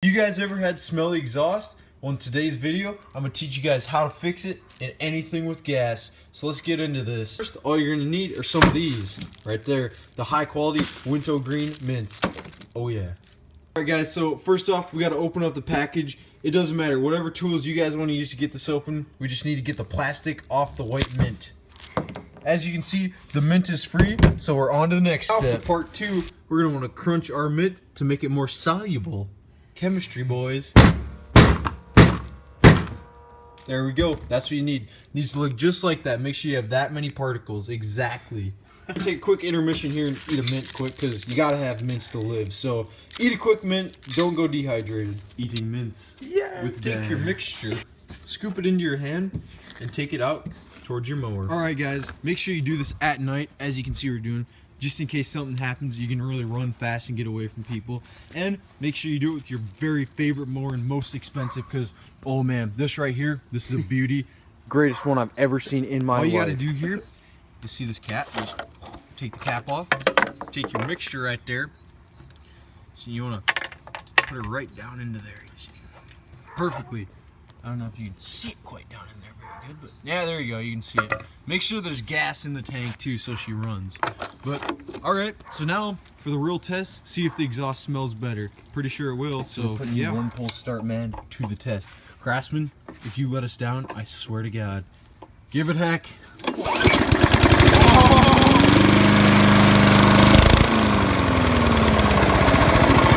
you guys ever had smelly exhaust? Well, in today's video, I'm going to teach you guys how to fix it in anything with gas. So let's get into this. First, all you're going to need are some of these right there. The high quality wintergreen mints. Oh yeah. Alright guys, so first off, we got to open up the package. It doesn't matter. Whatever tools you guys want to use to get this open, we just need to get the plastic off the white mint. As you can see, the mint is free, so we're on to the next step. Now for part 2, we're going to want to crunch our mint to make it more soluble. Chemistry, boys. There we go. That's what you need. It needs to look just like that. Make sure you have that many particles. Exactly. Take a quick intermission here and eat a mint quick, because you gotta have mints to live. So eat a quick mint. Don't go dehydrated. Eating mints. Yeah. Take your mixture, scoop it into your hand, and take it out towards your mower. All right, guys. Make sure you do this at night, as you can see we're doing. Just in case something happens, you can really run fast and get away from people. And make sure you do it with your very favorite mower and most expensive, because, oh man, this right here, this is a beauty. Greatest one I've ever seen in my life. All you gotta do here, you see this cap, just take the cap off, take your mixture right there. So you wanna put it right down into there, you see. Perfectly. I don't know if you can see it quite down in there very good, but yeah, there you go, you can see it. Make sure there's gas in the tank too so she runs. But, alright, so now for the real test, see if the exhaust smells better. Pretty sure it will, so putting yeah. One pull start, man, to the test. Craftsman, if you let us down, I swear to God. Give it heck.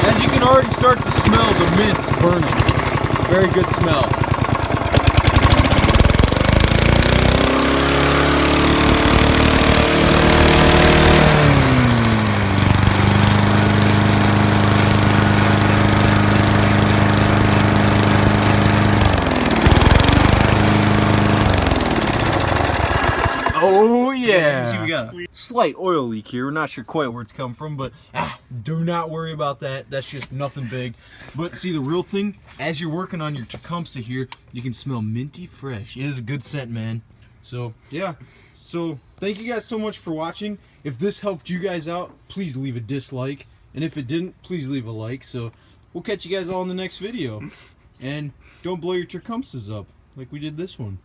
As you can already start to smell the mint's burning. It's a very good smell. Oh yeah! See, we got a slight oil leak here. We're not sure quite where it's come from, but do not worry about that. That's just nothing big. But see, the real thing, as you're working on your Tecumseh here, you can smell minty fresh. It is a good scent, man. So yeah. So thank you guys so much for watching. If this helped you guys out, please leave a dislike. And if it didn't, please leave a like. So we'll catch you guys all in the next video. And don't blow your Tecumsehs up like we did this one.